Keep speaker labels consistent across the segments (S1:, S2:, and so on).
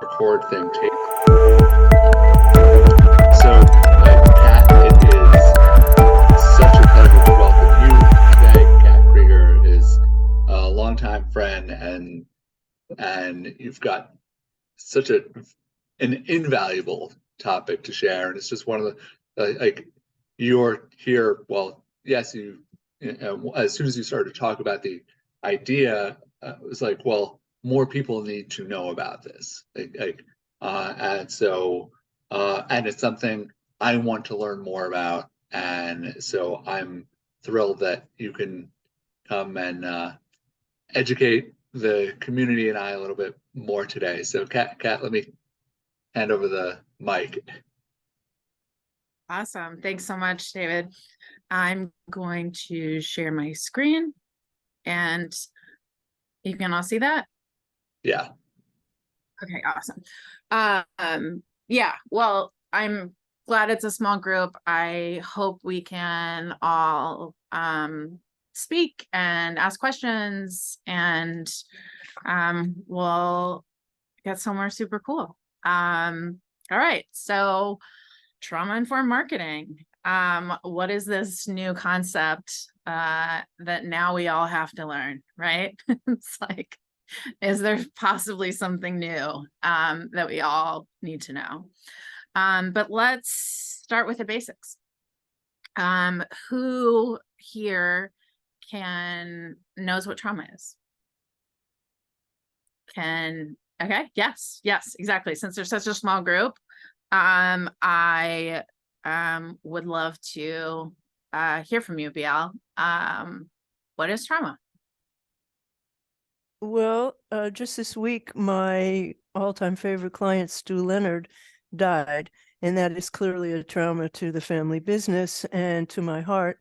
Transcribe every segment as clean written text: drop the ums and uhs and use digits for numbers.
S1: record thing take. So, Kat, it is such a pleasure to welcome you today. Kat Krieger is a longtime friend, and you've got such an invaluable topic to share. And it's just one of the like you're here. Well, yes, as soon as you started to talk about the idea, it was like, well, more people need to know about this. And so, and it's something I want to learn more about. And so I'm thrilled that you can come and educate the community and I a little bit more today. So, Kat, let me hand over the mic.
S2: Awesome. Thanks so much, David. I'm going to share my screen and you can all see that?
S1: Yeah.
S2: Okay, awesome. Yeah, well, I'm glad it's a small group. I hope we can all speak and ask questions, and we'll get somewhere super cool. All right, so trauma-informed marketing. What is this new concept that now we all have to learn, right? It's like, is there possibly something new that we all need to know? But let's start with the basics. Who here knows what trauma is? Okay, yes, exactly. Since there's such a small group, I would love to hear from you, BL. What is trauma?
S3: Well, just this week, my all-time favorite client, Stu Leonard, died, and that is clearly a trauma to the family business and to my heart.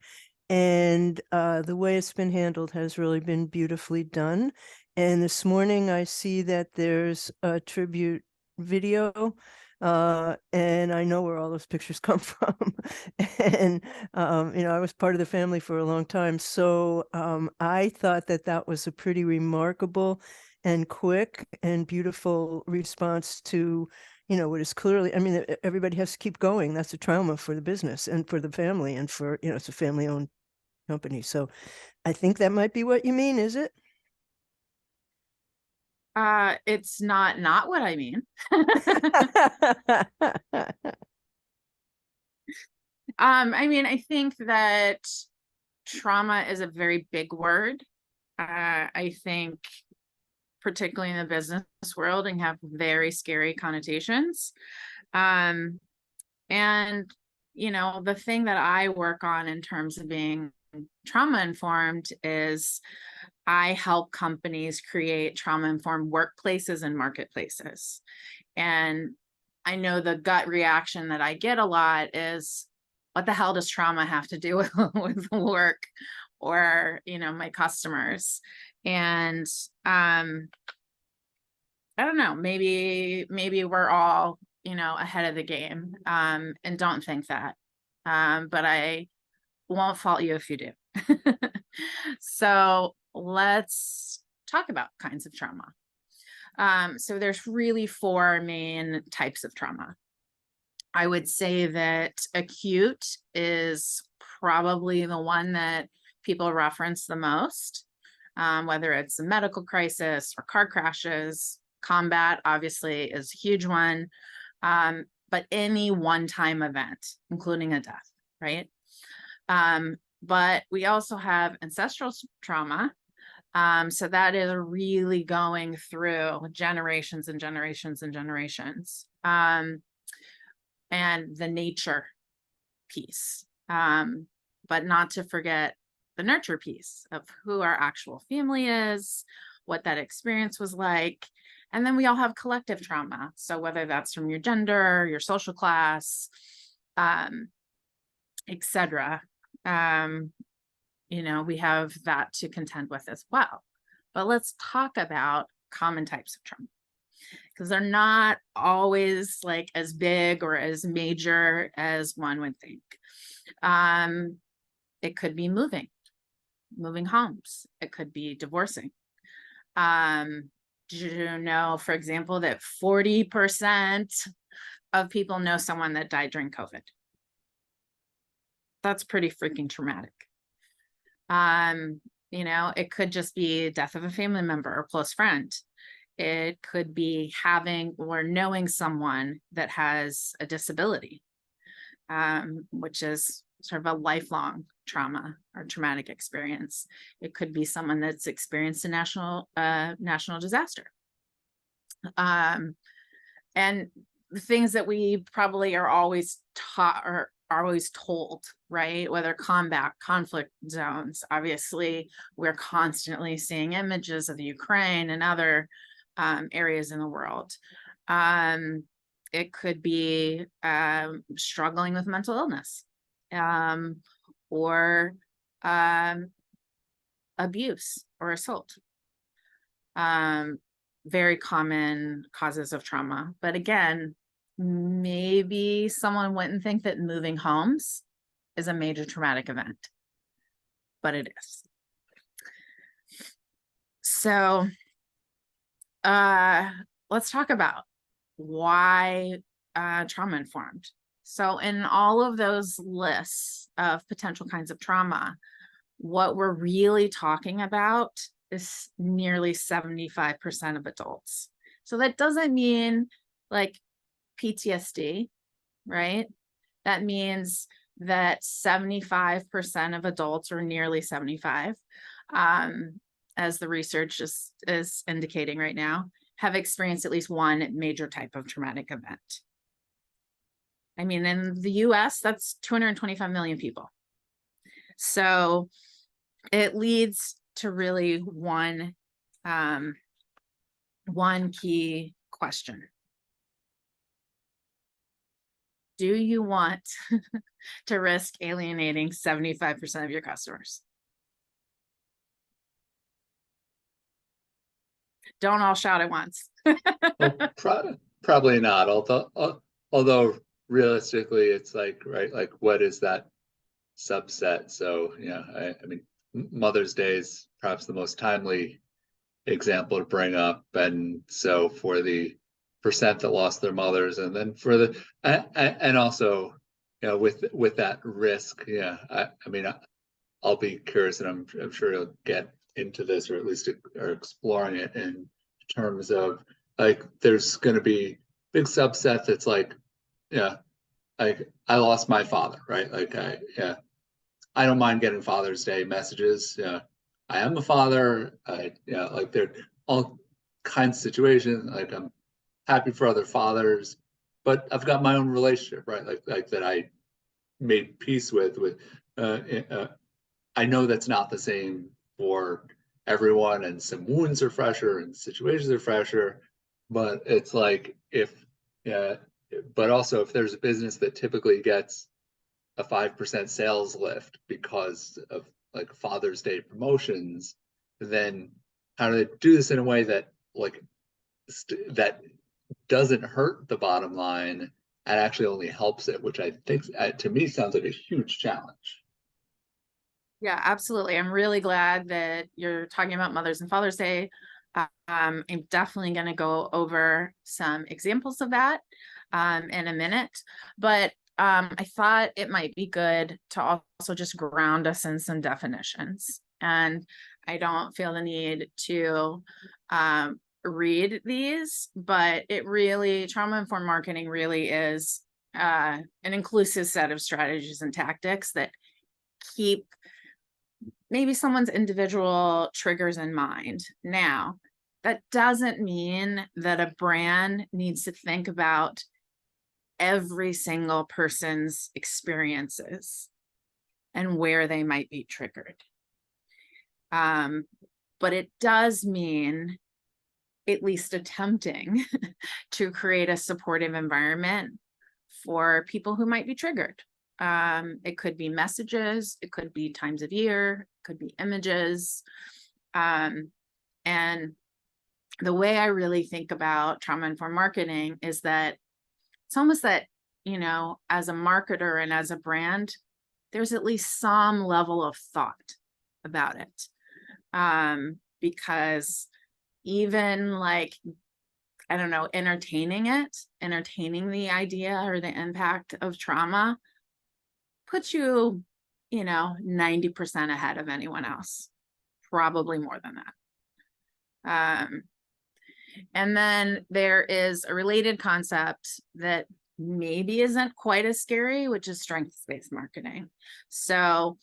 S3: And the way it's been handled has really been beautifully done. And this morning, I see that there's a tribute video, and I know where all those pictures come from. And I was part of the family for a long time, so I thought that was a pretty remarkable and quick and beautiful response to what is clearly, everybody has to keep going. That's a trauma for the business and for the family, and for it's a family-owned company. So I think that might be what you mean. Is it?
S2: It's not what I mean. I think that trauma is a very big word. I think particularly in the business world, and have very scary connotations. And the thing that I work on in terms of being trauma informed is I help companies create trauma-informed workplaces and marketplaces. And I know the gut reaction that I get a lot is, what the hell does trauma have to do with work or, my customers? And I don't know, maybe we're all, ahead of the game and don't think that. But I won't fault you if you do. So let's talk about kinds of trauma. So there's really 4 main types of trauma. I would say that acute is probably the one that people reference the most, whether it's a medical crisis or car crashes. Combat obviously is a huge one, but any one-time event, including a death, right? But we also have ancestral trauma. So that is really going through generations and generations and generations. And the nature piece, but not to forget the nurture piece of who our actual family is, what that experience was like. And then we all have collective trauma. So whether that's from your gender, your social class, etc. We have that to contend with as well. But let's talk about common types of trauma, because they're not always like as big or as major as one would think. It could be moving homes. It could be divorcing. did you know, for example, that 40% of people know someone that died during COVID? That's pretty freaking traumatic. You know, it could just be death of a family member or close friend. It could be having or knowing someone that has a disability, which is sort of a lifelong trauma or traumatic experience. It could be someone that's experienced a national disaster. And the things that we probably are always taught or are always told, right? Whether combat, conflict zones, obviously we're constantly seeing images of the Ukraine and other areas in the world. It could be struggling with mental illness or abuse or assault. Very common causes of trauma. But again, maybe someone wouldn't think that moving homes is a major traumatic event, but it is. So let's talk about why trauma informed. So in all of those lists of potential kinds of trauma, what we're really talking about is nearly 75% of adults. So that doesn't mean like PTSD, right? That means that 75% of adults, or nearly 75, as the research is indicating right now, have experienced at least one major type of traumatic event. I mean, in the US, that's 225 million people. So it leads to really one key question. Do you want to risk alienating 75% of your customers? Don't all shout at once.
S1: Well, probably not. Although realistically, it's like, right, like what is that subset? So yeah, I mean, Mother's Day is perhaps the most timely example to bring up, and so for the percent that lost their mothers, and then for the and also, you know, with that risk, yeah, I mean, I'll be curious, and I'm sure you'll get into this, or at least are exploring it in terms of like there's going to be big subset that's like, yeah, like I lost my father, right? Like I don't mind getting Father's Day messages. Yeah, I am a father. Like there are all kinds of situations. Like I'm happy for other fathers, but I've got my own relationship, right? Like that I made peace with. I know that's not the same for everyone, and some wounds are fresher and situations are fresher, but it's like but also if there's a business that typically gets a 5% sales lift because of like Father's Day promotions, then how do they do this in a way that like that doesn't hurt the bottom line and actually only helps it, which I think to me sounds like a huge challenge.
S2: Yeah, absolutely. I'm really glad that you're talking about Mother's and Father's Day. I'm definitely going to go over some examples of that in a minute, but I thought it might be good to also just ground us in some definitions. And I don't feel the need to read these, but it really, trauma-informed marketing really is an inclusive set of strategies and tactics that keep maybe someone's individual triggers in mind. Now, that doesn't mean that a brand needs to think about every single person's experiences and where they might be triggered. But it does mean at least attempting to create a supportive environment for people who might be triggered. It could be messages, it could be times of year, it could be images. And the way I really think about trauma-informed marketing is that it's almost that, you know, as a marketer and as a brand, there's at least some level of thought about it. Because, even like, I don't know, entertaining the idea or the impact of trauma puts you, 90% ahead of anyone else, probably more than that. And then there is a related concept that maybe isn't quite as scary, which is strengths-based marketing. So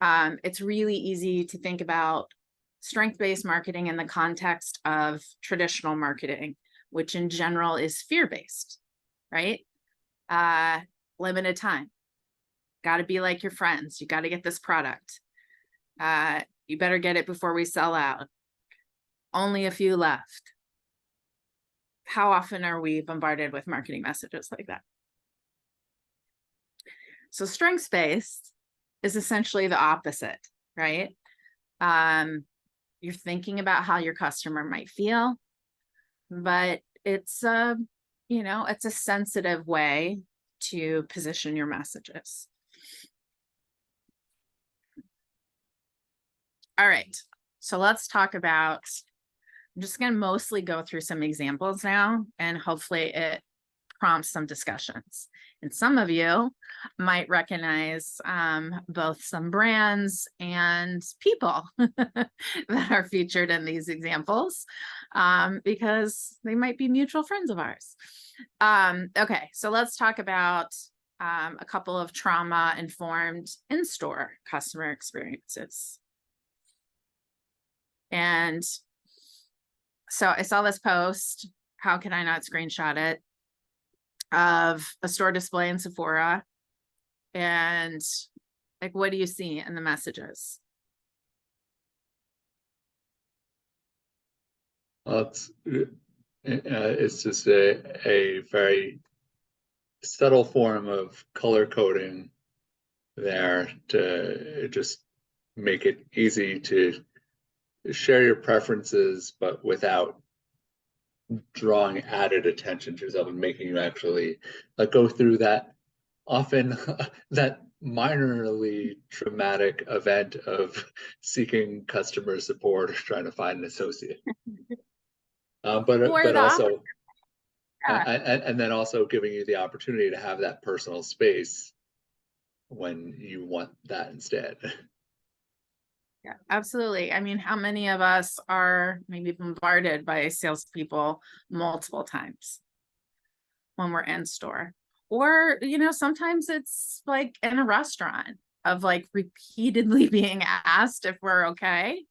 S2: it's really easy to think about strength-based marketing in the context of traditional marketing, which in general is fear-based, right? Limited time. Got to be like your friends. You got to get this product. You better get it before we sell out. Only a few left. How often are we bombarded with marketing messages like that? So strengths-based is essentially the opposite, right? You're thinking about how your customer might feel, but it's it's a sensitive way to position your messages. All right, so let's talk about, I'm just going to mostly go through some examples now, and hopefully it prompts some discussions. And some of you might recognize both some brands and people that are featured in these examples because they might be mutual friends of ours. Okay, so let's talk about a couple of trauma-informed in-store customer experiences. And so I saw this post, how can I not screenshot it, of a store display in Sephora. And like, what do you see in the messages?
S1: Well, it's just a very subtle form of color coding there to just make it easy to share your preferences, but without drawing added attention to yourself and making you actually go through that often that minorly traumatic event of seeking customer support or trying to find an associate. But also, and then also giving you the opportunity to have that personal space when you want that instead.
S2: Yeah, absolutely. I mean, how many of us are maybe bombarded by salespeople multiple times when we're in store? Or, sometimes it's like in a restaurant of like repeatedly being asked if we're okay.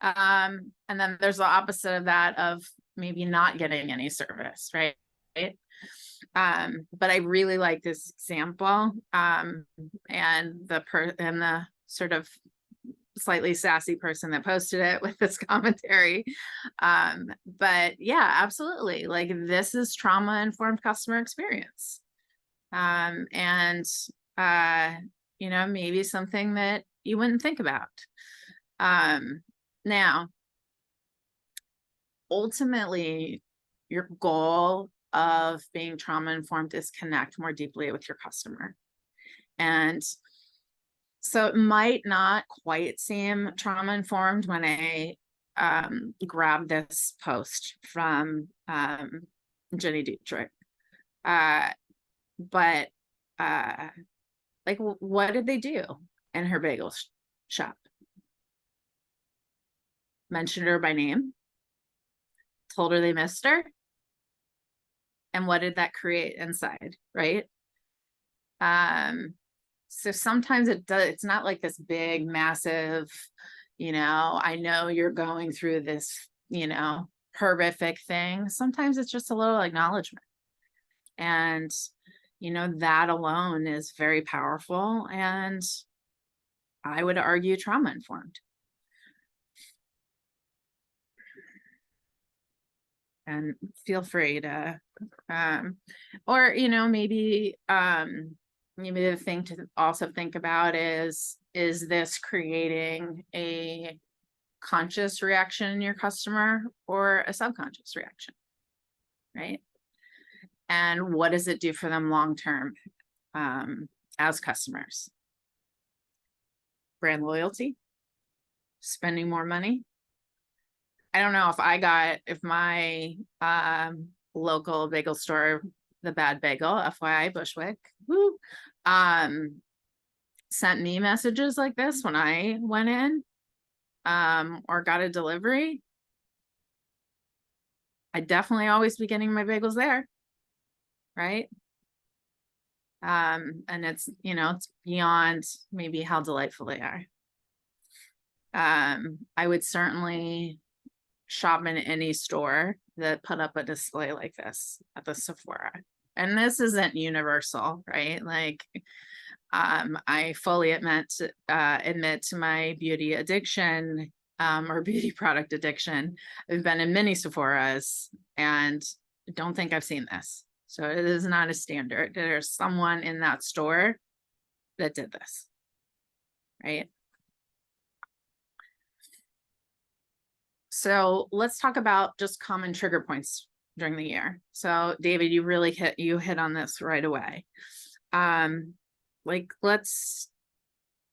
S2: And then there's the opposite of that of maybe not getting any service, right? But I really like this example and the sort of slightly sassy person that posted it with this commentary. But yeah, absolutely. Like, this is trauma-informed customer experience. And maybe something that you wouldn't think about. Now, ultimately, your goal of being trauma-informed is connect more deeply with your customer. And so it might not quite seem trauma-informed when I grab this post from Jenny Dietrich. But like, what did they do in her bagel shop? Mentioned her by name, told her they missed her. And what did that create inside, right? So sometimes it's not like this big, massive, I know you're going through this, horrific thing. Sometimes it's just a little acknowledgement. And, that alone is very powerful. And I would argue trauma-informed. And feel free to, or, maybe the thing to also think about is this creating a conscious reaction in your customer or a subconscious reaction, right? And what does it do for them long-term as customers? Brand loyalty, spending more money, I don't know if my local bagel store, the Bad Bagel, FYI, Bushwick, woo, sent me messages like this when I went in, or got a delivery, I'd definitely always be getting my bagels there, right? And it's, you know, it's beyond maybe how delightful they are. I would certainly shop in any store that put up a display like this at the Sephora. And this isn't universal, right? Like, I fully admit to my beauty addiction, or beauty product addiction. I've been in many Sephoras and don't think I've seen this. So it is not a standard. There's someone in that store that did this, right? So let's talk about just common trigger points during the year. So David, you really hit on this right away. Like, let's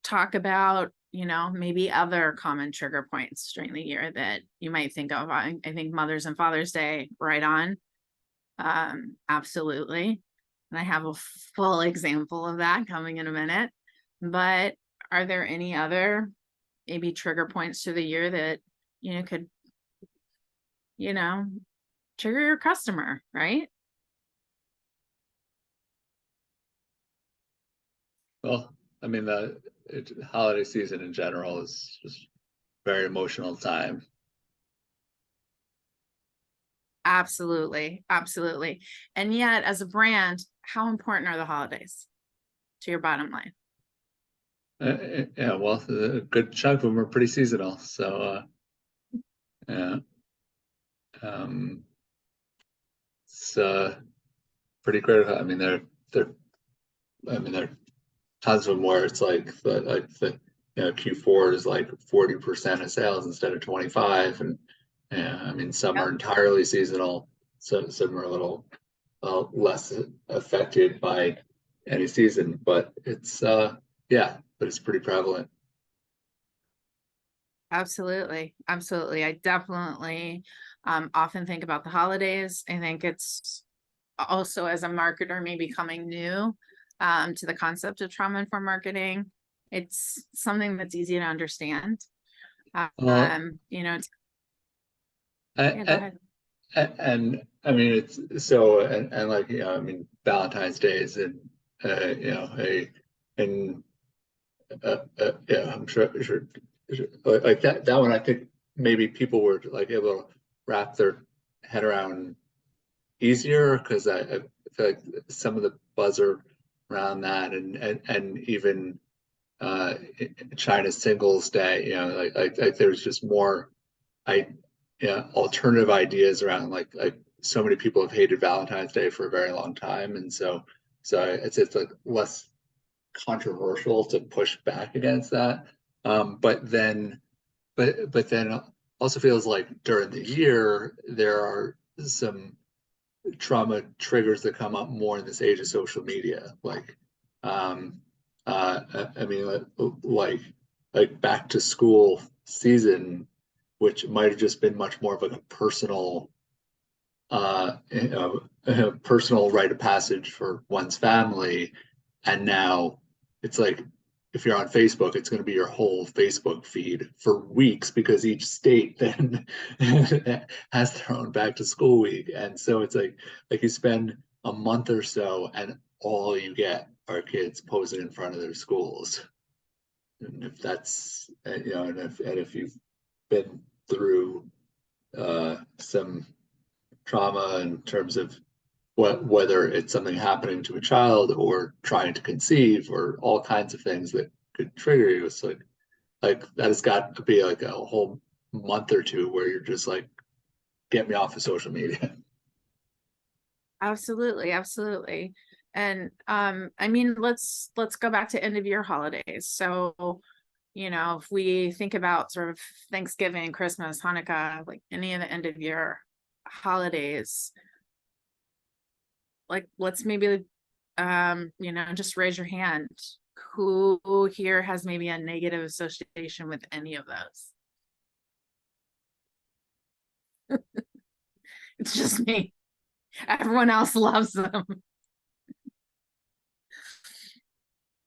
S2: talk about, you know, maybe other common trigger points during the year that you might think of. I think Mother's and Father's Day, right on. Absolutely. And I have a full example of that coming in a minute. But are there any other maybe trigger points to the year that, you know, could, you know, trigger your customer, right?
S1: Well, I mean, the holiday season in general is just very emotional time.
S2: Absolutely. Absolutely. And yet, as a brand, how important are the holidays to your bottom line?
S1: Yeah, well, a good chunk of them are pretty seasonal. So, yeah, it's pretty critical. I mean, there are tons of them where it's like the Q4 is like 40% of sales instead of 25, and yeah, I mean, some are entirely seasonal, so some are a little less affected by any season, but it's yeah, but it's pretty prevalent.
S2: Absolutely. Absolutely. I definitely often think about the holidays. I think it's also, as a marketer, maybe coming new to the concept of trauma-informed marketing. It's something that's easy to understand. You know, yeah, go ahead.
S1: And I mean, it's so, and like, you know, I mean, Valentine's Day is in, you know, and yeah, I'm sure like that one, I think maybe people were like able to wrap their head around easier, because I feel like some of the buzz around that, and even China's Singles Day, you know, like there's just more, yeah, alternative ideas around, like so many people have hated Valentine's Day for a very long time, and so it's like less controversial to push back against that. But then also feels like during the year there are some trauma triggers that come up more in this age of social media, like I mean, like back to school season, which might have just been much more of like a personal you know, a personal rite of passage for one's family, and now it's like, if you're on Facebook, it's going to be your whole Facebook feed for weeks, because each state then has their own back to school week. And so it's like you spend a month or so and all you get are kids posing in front of their schools. And if that's, you know, and if you've been through some trauma in terms of whether it's something happening to a child or trying to conceive or all kinds of things that could trigger you. It's like that has got to be like a whole month or two where you're just like, get me off of social media.
S2: Absolutely, absolutely. And I mean, let's go back to end of year holidays. So, you know, if we think about sort of Thanksgiving, Christmas, Hanukkah, like any of the end of year holidays, like, let's maybe you know, just raise your hand. Who here has maybe a negative association with any of those? It's just me. Everyone else loves them.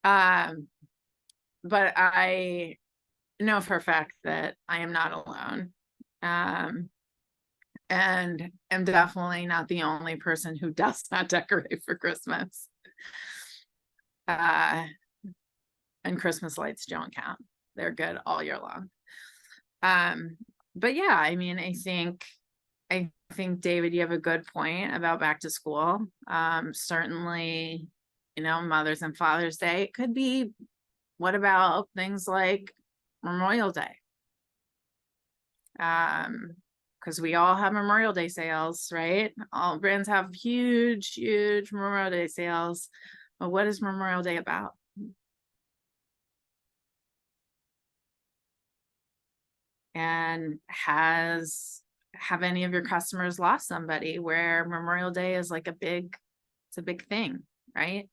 S2: But I know for a fact that I am not alone. And am definitely not the only person who does not decorate for Christmas. And Christmas lights don't count. They're good all year long. But yeah, I mean, I think David, you have a good point about back to school. Certainly, you know, Mother's and Father's Day. It could be, what about things like Memorial Day? Because we all have Memorial Day sales, right? All brands have huge Memorial Day sales. But what is Memorial Day about? And have any of your customers lost somebody where Memorial Day is like it's a big thing, right?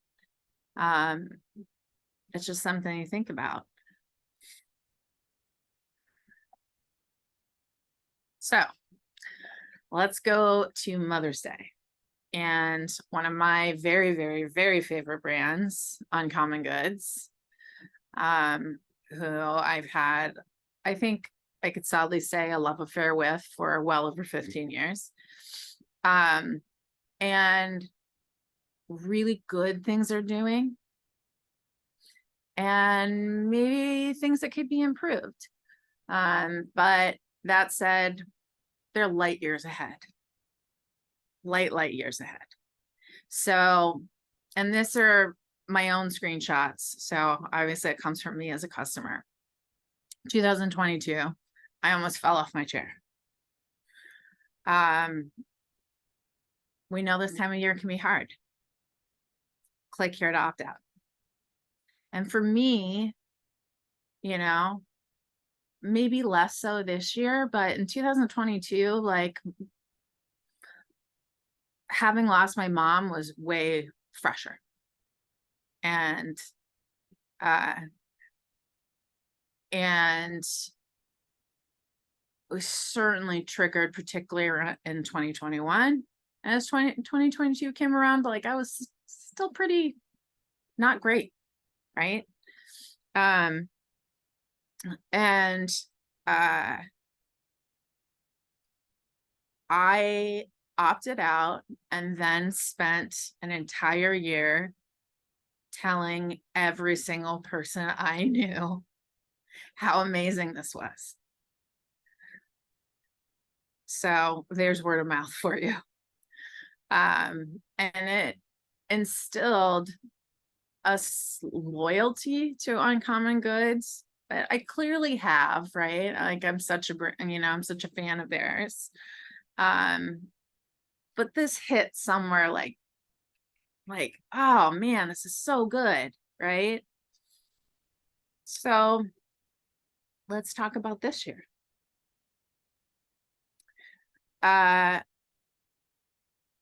S2: It's just something to think about. So let's go to Mother's Day. And one of my very, very, very favorite brands, Uncommon Goods, who I've had, I think I could sadly say, a love affair with for well over 15 years. And really good things are doing. And maybe things that could be improved. But that said, they're light years ahead. Light years ahead. So, and these are my own screenshots. So obviously it comes from me as a customer. 2022, I almost fell off my chair. We know this time of year can be hard. Click here to opt out. And for me, you know, maybe less so this year, but in 2022, like, having lost my mom was way fresher. And it was certainly triggered, particularly in 2021. And as 2022 came around, like, I was still pretty not great, right? And I opted out and then spent an entire year telling every single person I knew how amazing this was. So there's word of mouth for you. And it instilled a loyalty to Uncommon Goods that I clearly have, right? Like, I'm such a fan of theirs. But this hit somewhere like, oh man, this is so good, right? So let's talk about this year.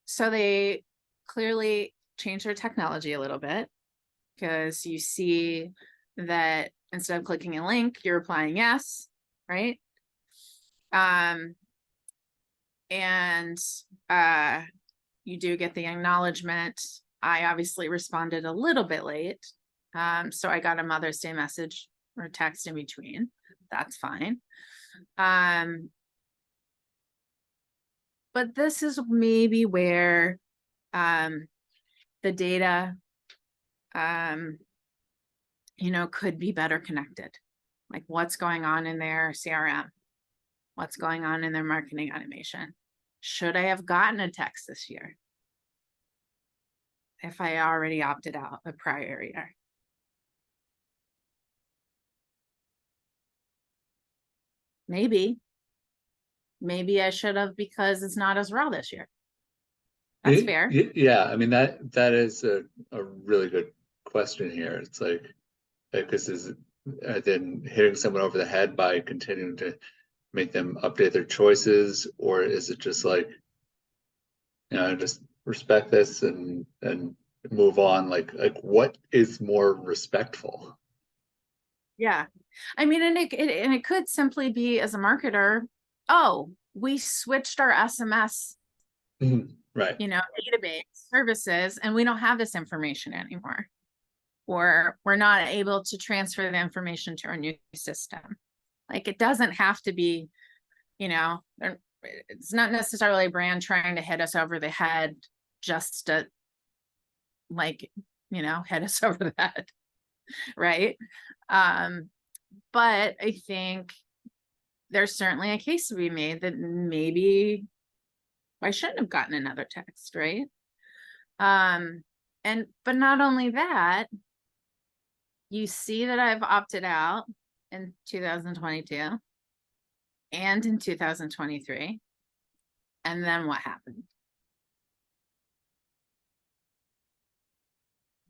S2: So they clearly changed their technology a little bit, because you see that instead of clicking a link, you're replying yes, right? And you do get the acknowledgement. I obviously responded a little bit late. So I got a Mother's Day message or text in between. That's fine. But this is maybe where the data, could be better connected. Like, what's going on in their CRM? What's going on in their marketing automation? Should I have gotten a text this year if I already opted out the prior year? Maybe I should have, because it's not as raw this year. That's fair.
S1: Yeah, I mean, that is a really good question here. It's like this is then hitting someone over the head by continuing to make them update their choices, or is it just like, just respect this and move on? Like what is more respectful?
S2: Yeah, I mean, and it could simply be, as a marketer, oh, we switched our SMS,
S1: Right.
S2: database services, and we don't have this information anymore. Or we're not able to transfer the information to our new system. Like, it doesn't have to be, it's not necessarily a brand trying to hit us over the head just to hit us over the head. Right. But I think there's certainly a case to be made that maybe I shouldn't have gotten another text. Right. But not only that, you see that I've opted out in 2022 and in 2023. And then what happened?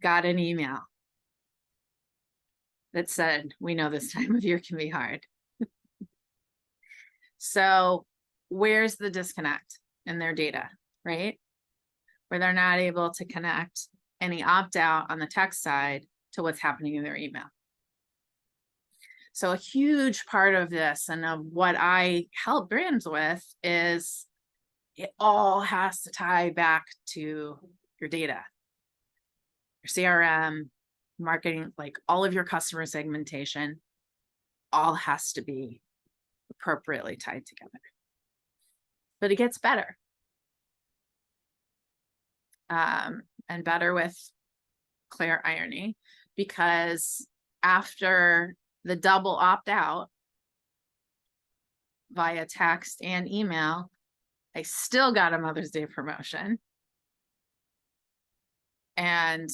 S2: Got an email that said, we know this time of year can be hard. So where's the disconnect in their data, right? Where they're not able to connect any opt-out on the text side to what's happening in their email. So a huge part of this and of what I help brands with is it all has to tie back to your data, your CRM, marketing, like all of your customer segmentation, all has to be appropriately tied together. But it gets better. And better with clear irony, because after the double opt-out via text and email, I still got a Mother's Day promotion. And,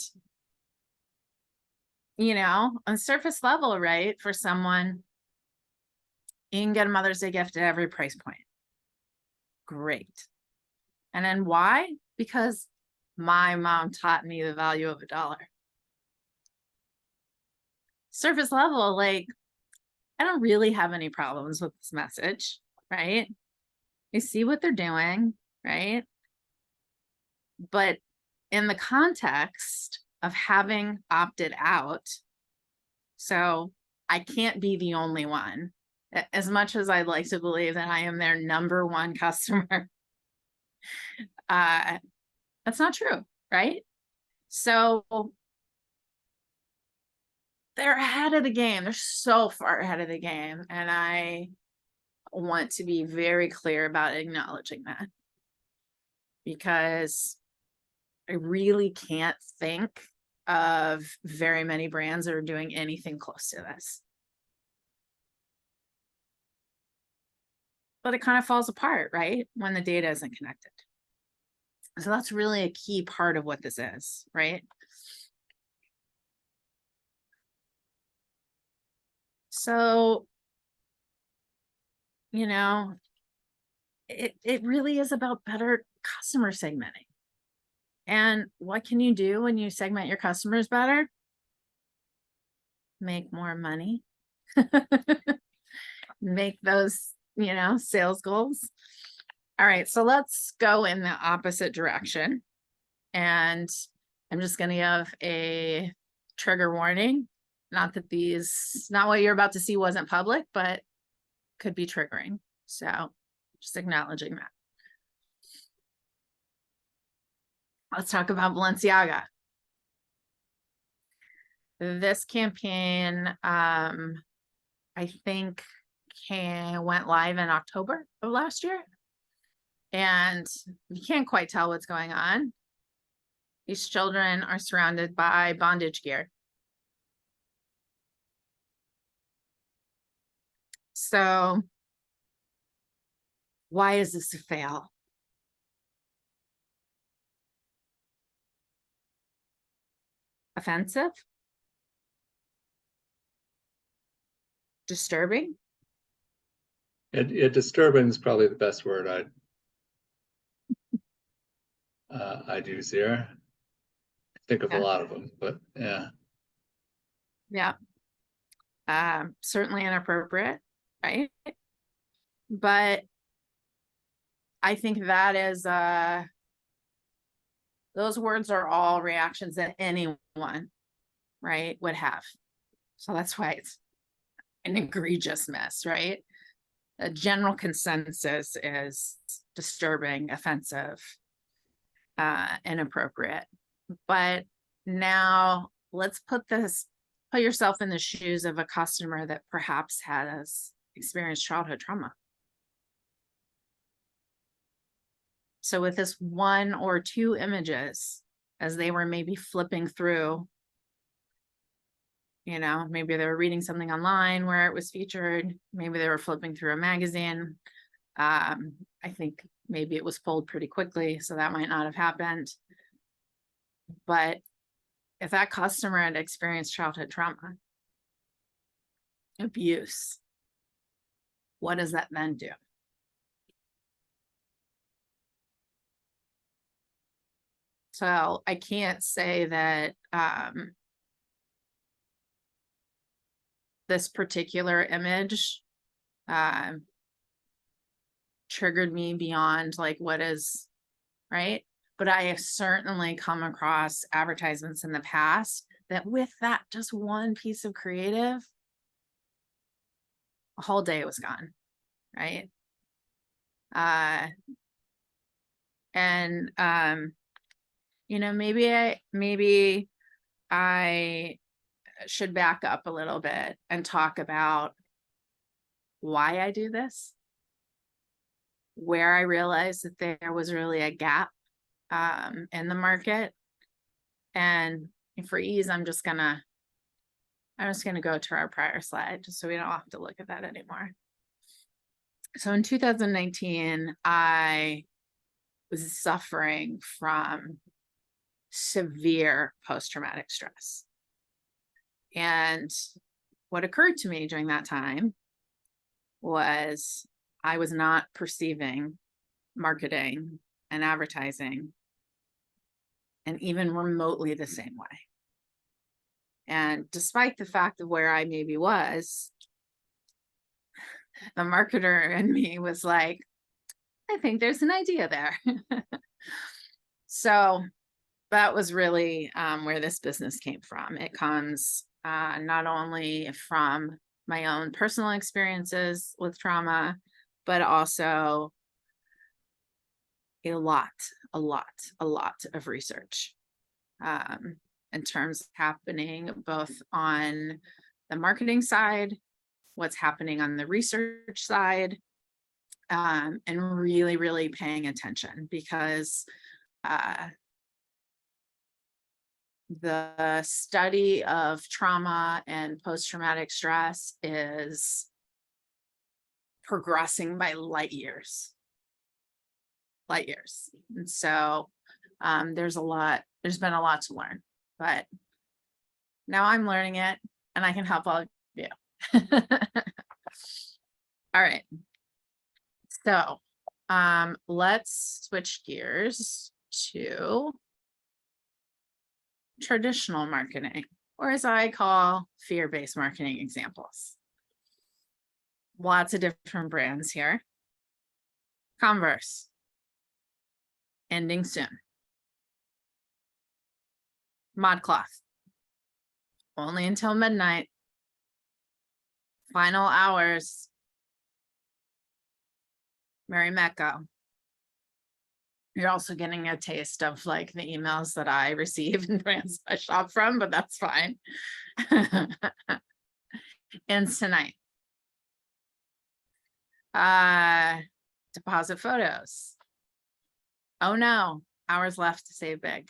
S2: on surface level, right, for someone, you can get a Mother's Day gift at every price point. Great. And then why? Because my mom taught me the value of $1. Surface level, like, I don't really have any problems with this message, right? I see what they're doing, right? But in the context of having opted out, so I can't be the only one. As much as I'd like to believe that I am their number one customer, that's not true, right? So they're ahead of the game. They're so far ahead of the game. And I want to be very clear about acknowledging that, because I really can't think of very many brands that are doing anything close to this. But it kind of falls apart, right, when the data isn't connected. So that's really a key part of what this is, right? So, it really is about better customer segmenting. And what can you do when you segment your customers better? Make more money. Make those, sales goals. All right, so let's go in the opposite direction. And I'm just going to give a trigger warning. Not that not what you're about to see wasn't public, but could be triggering. So just acknowledging that. Let's talk about Balenciaga. This campaign, I think, went live in October of last year. And you can't quite tell what's going on. These children are surrounded by bondage gear. So why is this a fail? Offensive? Disturbing?
S1: Disturbing is probably the best word I'd use here. Think of a lot of them, but yeah.
S2: Yeah. Certainly inappropriate, right? But I think that is those words are all reactions that anyone, right, would have. So that's why it's an egregious mess, right? a general consensus is disturbing, offensive, inappropriate. But now let's put yourself in the shoes of a customer that perhaps has experienced childhood trauma. So with this 1 or 2 images, as they were maybe flipping through, you know, maybe they were reading something online where it was featured, maybe they were flipping through a magazine. I think maybe it was pulled pretty quickly, so that might not have happened. But if that customer had experienced childhood trauma, abuse, what does that then do? So I can't say that this particular image triggered me beyond like what is right. But I have certainly come across advertisements in the past that with that just one piece of creative, a whole day was gone, right? You know, maybe I should back up a little bit and talk about why I do this, where I realized that there was really a gap in the market. And for ease, I'm just gonna go to our prior slide just so we don't have to look at that anymore. So in 2019, I was suffering from severe post-traumatic stress. And what occurred to me during that time was I was not perceiving marketing and advertising and even remotely the same way. And despite the fact of where I maybe was, the marketer in me was like, I think there's an idea there. So that was really where this business came from. It comes not only from my own personal experiences with trauma, but also a lot of research in terms of happening both on the marketing side, what's happening on the research side, and really paying attention, because the study of trauma and post-traumatic stress is progressing by light years. And so there's been a lot to learn, but now I'm learning it and I can help all of you. All right. So let's switch gears to traditional marketing, or as I call fear-based marketing examples. Lots of different brands here. Converse, ending soon. ModCloth, only until midnight. Final hours. Mary Mecco. You're also getting a taste of like the emails that I receive and brands I shop from, but that's fine. And tonight. Deposit photos. Oh no, hours left to save big.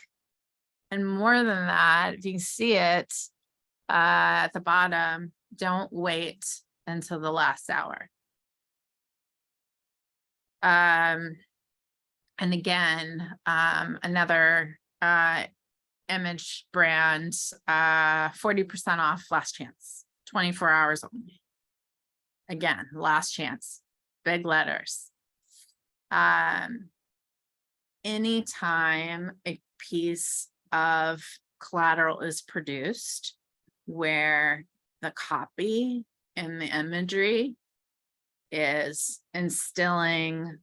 S2: And more than that, if you can see it at the bottom, don't wait until the last hour. And again, another image brand, 40% off, last chance, 24 hours only. Again, last chance, big letters. Anytime a piece of collateral is produced where the copy and the imagery is instilling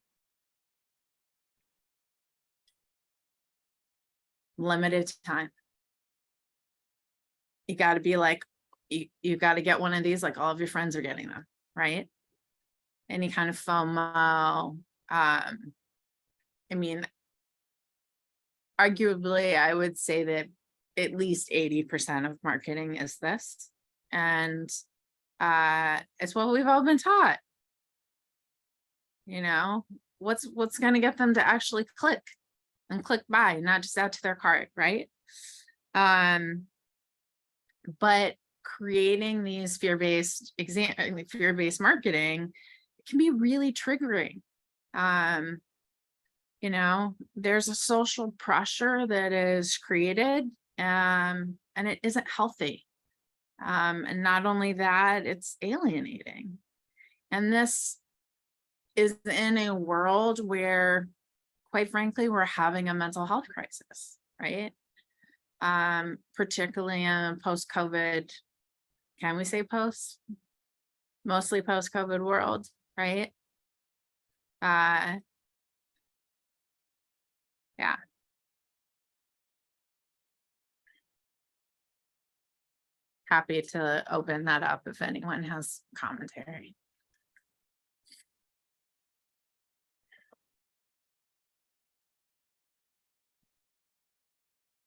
S2: limited time, you got to be like, you got to get one of these, like all of your friends are getting them, right? any kind of FOMO. I mean, arguably, I would say that at least 80% of marketing is this. And it's what we've all been taught. You know, what's going to get them to actually click and click buy, not just add to their cart, right? But creating these fear-based marketing can be really triggering. You know, there's a social pressure that is created, and it isn't healthy. And not only that, it's alienating. And this is in a world where, quite frankly, we're having a mental health crisis, right? Particularly in post-COVID, can we say post? Mostly post-COVID world, right? Yeah. Happy to open that up if anyone has commentary.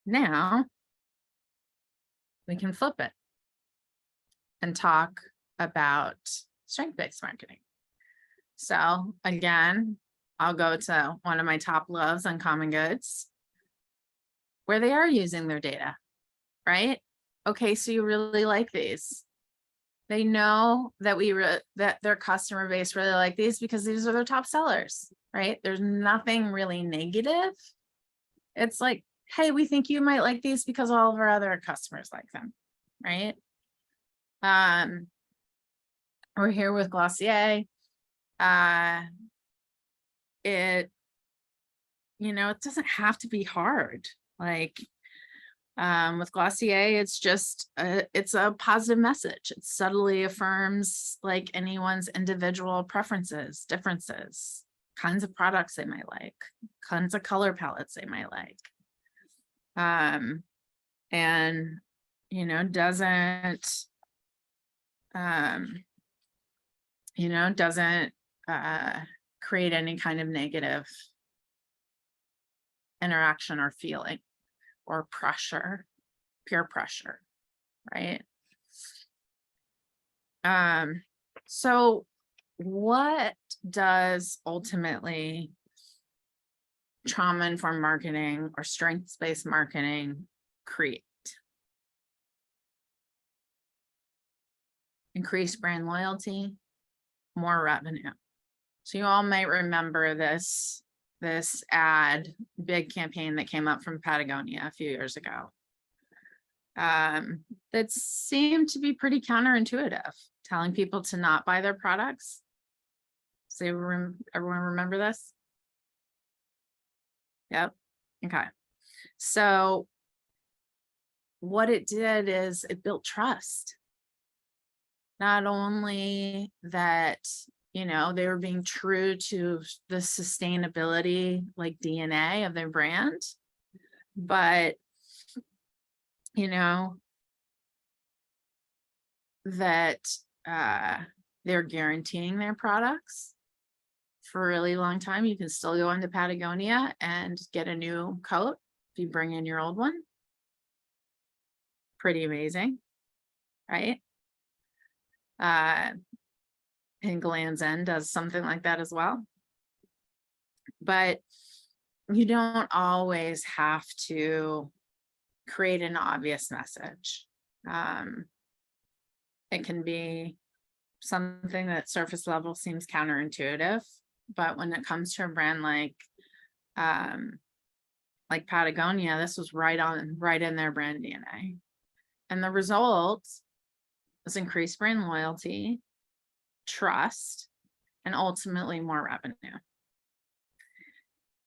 S2: Now we can flip it and talk about strength-based marketing. So again, I'll go to one of my top loves on Common Goods, where they are using their data, right? Okay, so you really like these. They know that that their customer base really like these because these are their top sellers, right? There's nothing really negative. It's like, hey, we think you might like these because all of our other customers like them, right? We're here with Glossier. It, you know, it doesn't have to be hard. Like, with Glossier, it's just it's a positive message. It subtly affirms like anyone's individual preferences, differences, kinds of products they might like, kinds of color palettes they might like. And you know, doesn't create any kind of negative interaction or feeling or pressure, peer pressure, right? So what does ultimately trauma-informed marketing or strengths-based marketing create? Increased brand loyalty, more revenue. So you all might remember this big campaign that came up from Patagonia a few years ago. That seemed to be pretty counterintuitive, telling people to not buy their products. So everyone remember this? Yep. Okay. So what it did is it built trust. Not only that, you know, they were being true to the sustainability, like DNA of their brand, but, you know, that they're guaranteeing their products for a really long time. You can still go into Patagonia and get a new coat if you bring in your old one. Pretty amazing, right? And Land's End does something like that as well. But you don't always have to create an obvious message. It can be something that surface level seems counterintuitive, but when it comes to a brand like Patagonia, this was right in their brand DNA. And the result was increased brand loyalty, trust, and ultimately more revenue.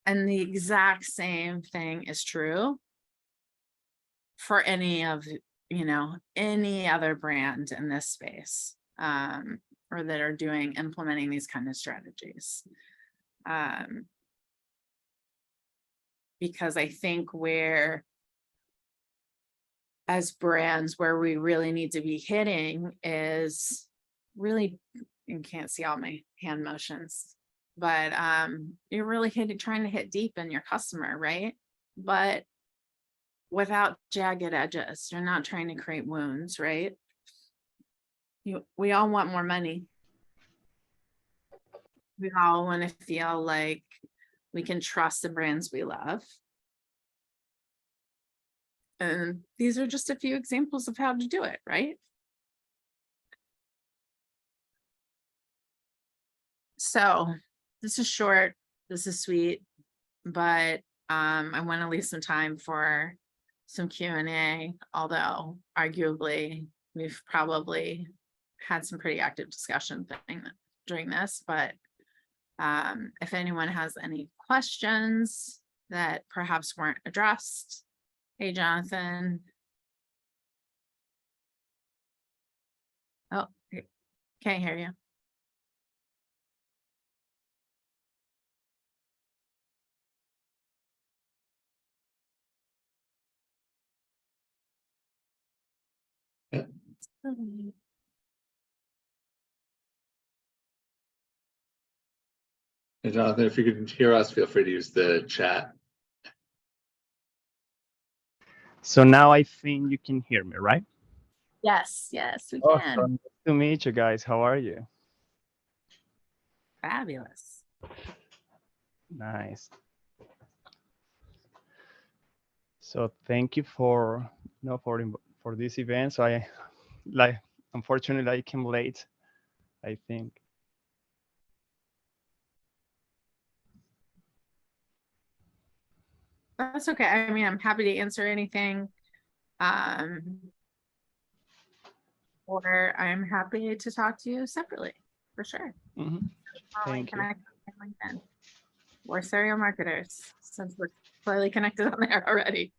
S2: And the exact same thing is true for any other brand in this space, or that are implementing these kind of strategies. Because I think as brands, where we really need to be hitting is really you can't see all my hand motions, but you're really trying to hit deep in your customer, right? But without jagged edges. You're not trying to create wounds, right? We all want more money. We all want to feel like we can trust the brands we love. And these are just a few examples of how to do it, right? So this is short, this is sweet, but I want to leave some time for some Q&A, although arguably we've probably had some pretty active discussion during this, but if anyone has any questions that perhaps weren't addressed. Hey, Jonathan. Oh, can't hear you.
S1: Yeah. And Jonathan, if you can hear us, feel free to use the chat.
S4: So now I think you can hear me, right?
S2: Yes, we
S4: Oh,
S2: can.
S4: so nice to meet you guys. How are you?
S2: Fabulous.
S4: Nice. So thank you for for this event. So I unfortunately I came late, I think.
S2: That's okay. I mean, I'm happy to answer anything. Or I'm happy to talk to you separately, for sure.
S4: Mm-hmm. Thank you.
S2: LinkedIn. We're serial marketers, since we're clearly connected on there already.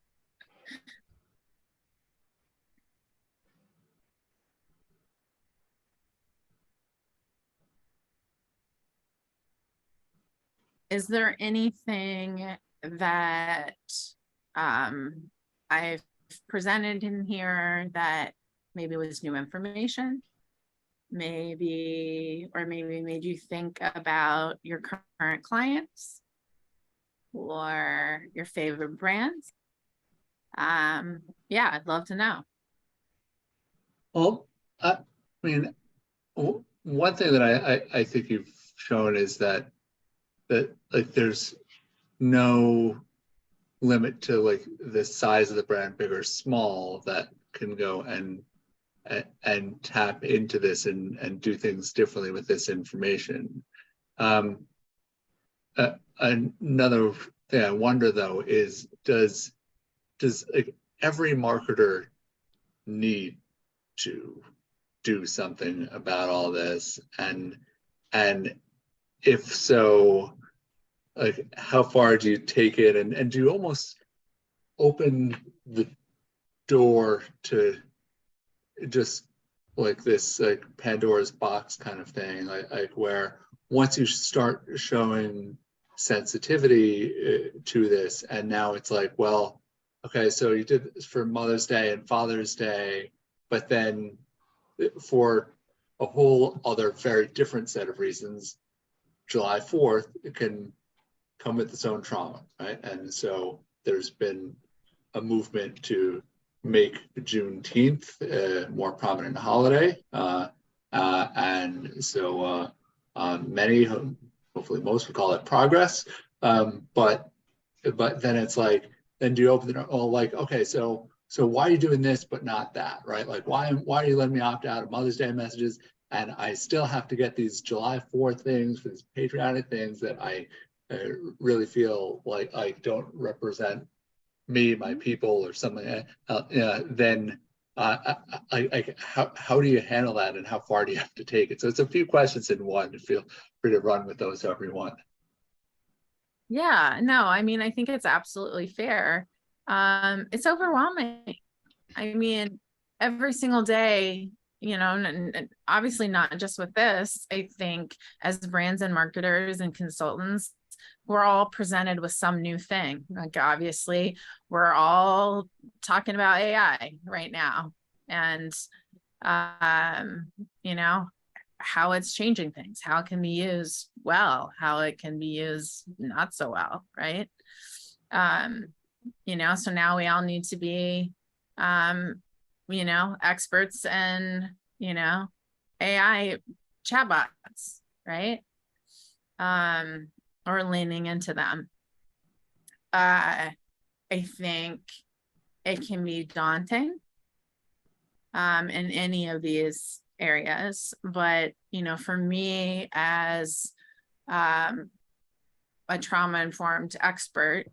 S2: Is there anything that I've presented in here that maybe was new information? Maybe made you think about your current clients or your favorite brands? Yeah, I'd love to know.
S1: Well, I mean, one thing that I think you've shown is that like there's no limit to like the size of the brand, big or small, that can go and tap into this and do things differently with this information. Another thing I wonder though is does like every marketer need to do something about all this, and if so, like how far do you take it, and do you almost open the door to just like this like Pandora's box kind of thing, like where once you start showing sensitivity to this, and now it's like, well, okay, so you did this for Mother's Day and Father's Day, but then for a whole other very different set of reasons, July 4th, it can come with its own trauma, right? And so there's been a movement to make Juneteenth a more prominent holiday. And so many, hopefully most, would call it progress. But then it's like, then do you open the door? Oh, like, okay, so why are you doing this but not that, right? Like, why are you letting me opt out of Mother's Day messages, and I still have to get these July 4th things for these patriotic things that I really feel like I don't represent me, my people, or something? Then how do you handle that, and how far do you have to take it? So it's a few questions in one. To feel free to run with those however you want.
S2: Yeah, no, I mean, I think it's absolutely fair. It's overwhelming. I mean, every single day, you know, and obviously not just with this. I think as brands and marketers and consultants, we're all presented with some new thing. Like obviously, we're all talking about AI right now, and you know, how it's changing things, how it can be used well, how it can be used not so well, right? You know, so now we all need to be, you know, experts in, you know, AI chatbots, right? Or leaning into them. I think it can be daunting in any of these areas, but you know, for me as a trauma-informed expert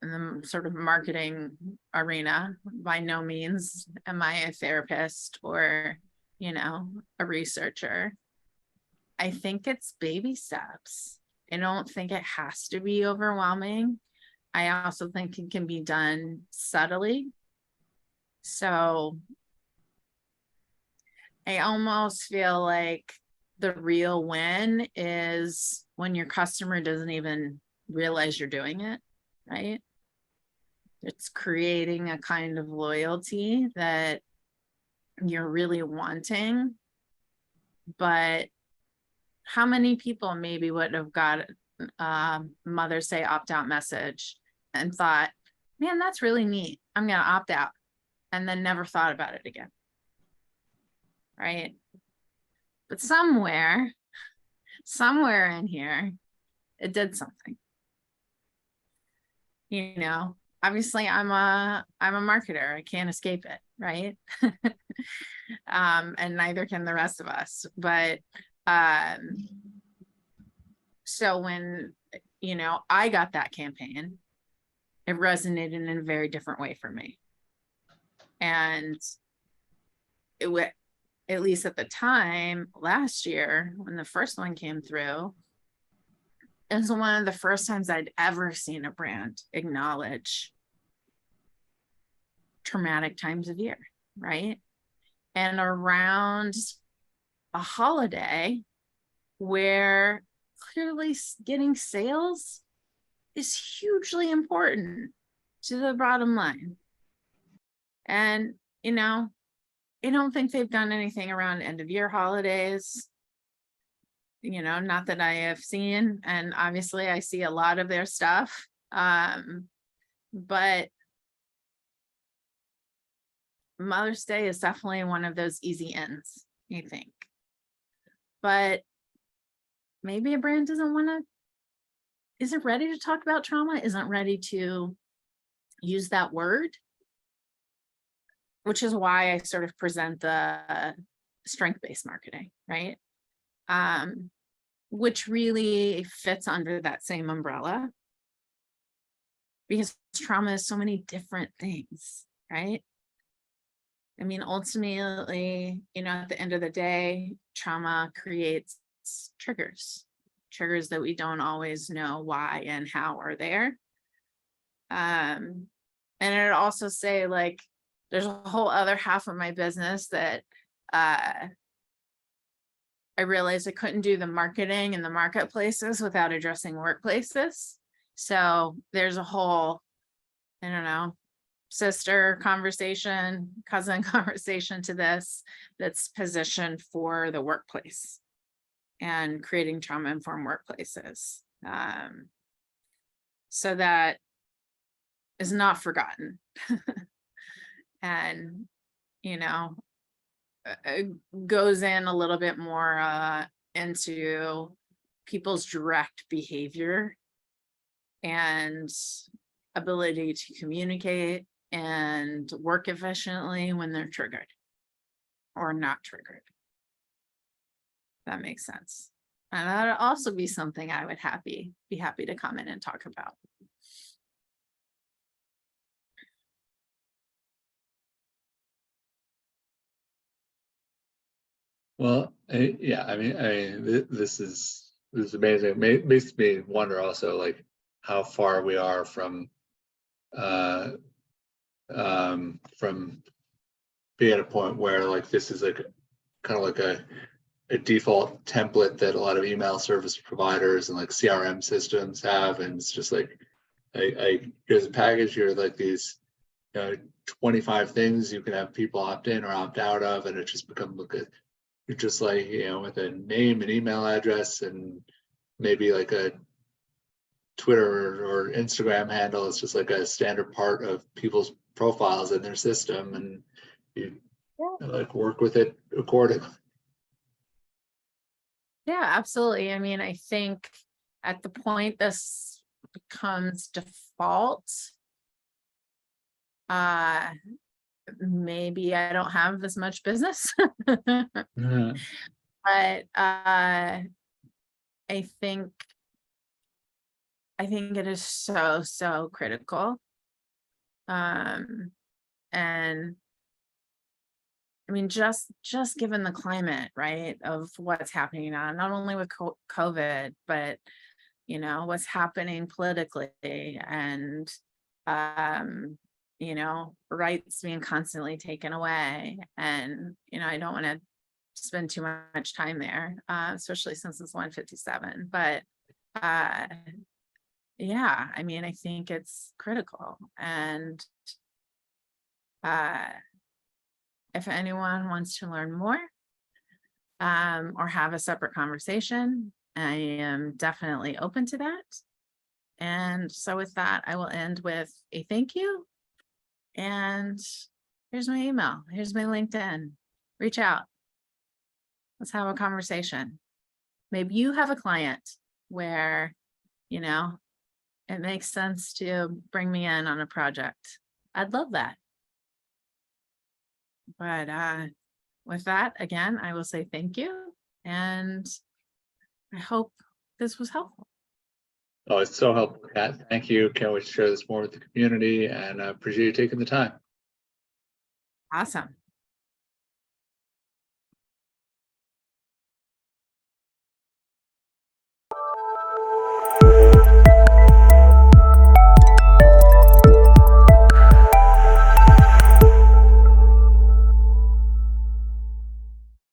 S2: in the sort of marketing arena, by no means am I a therapist or, you know, a researcher. I think it's baby steps. I don't think it has to be overwhelming. I also think it can be done subtly. So I almost feel like the real win is when your customer doesn't even realize you're doing it, right? It's creating a kind of loyalty that you're really wanting. But how many people maybe would have got Mother's Day opt-out message and thought, man, that's really neat, I'm going to opt out, and then never thought about it again, right? But somewhere in here, it did something. You know, obviously I'm a marketer, I can't escape it, right? And neither can the rest of us. But so when, you know, I got that campaign, it resonated in a very different way for me. And it would, at least at the time last year, when the first one came through, it was one of the first times I'd ever seen a brand acknowledge traumatic times of year, right? And around a holiday where clearly getting sales is hugely important to the bottom line. And, you know, I don't think they've done anything around end of year holidays, you know, not that I have seen. And obviously I see a lot of their stuff. But Mother's Day is definitely one of those easy ends, I think. But maybe a brand doesn't want to, isn't ready to talk about trauma, isn't ready to use that word, which is why I sort of present the strength-based marketing, right? Which really fits under that same umbrella, because trauma is so many different things, right? I mean, ultimately, you know, at the end of the day, trauma creates triggers that we don't always know why and how are there. And it also say, like, there's a whole other half of my business that I realized I couldn't do the marketing in the marketplaces without addressing workplaces. So there's a whole, I don't know, sister conversation, cousin conversation to this that's positioned for the workplace and creating trauma-informed workplaces. So that is not forgotten. And, you know, goes in a little bit more into people's direct behavior and ability to communicate and work efficiently when they're triggered or not triggered. That makes sense. And that'd also be something I would be happy to come in and talk about.
S1: Well, yeah, I mean, this is amazing. It makes me wonder also, like, how far we are from being at a point where, like, this is like kind of like a default template that a lot of email service providers and like CRM systems have, and it's just like, here's a package, here are like these 25 things you can have people opt in or opt out of, and it just becomes like just like, with a name and email address and maybe like a Twitter or Instagram handle. It's just like a standard part of people's profiles in their system, and you like work with it accordingly.
S2: Yeah, absolutely. I mean, I think at the point this becomes default, maybe I don't have this much business.
S1: Yeah.
S2: But I think it is so critical. And I mean, just given the climate, right, of what's happening now, not only with COVID, but what's happening politically, and rights being constantly taken away, and I don't want to spend too much time there, especially since it's 1:57. But yeah, I mean, I think it's critical, and if anyone wants to learn more, or have a separate conversation, I am definitely open to that. And so with that, I will end with a thank you. And here's my email. Here's my LinkedIn. Reach out. Let's have a conversation. Maybe you have a client where, it makes sense to bring me in on a project. I'd love that. But with that, again, I will say thank you. And I hope this was helpful.
S1: Oh, it's so helpful, Kat. Thank you. Can't wait to share this more with the community, and I appreciate you taking the time.
S2: Awesome.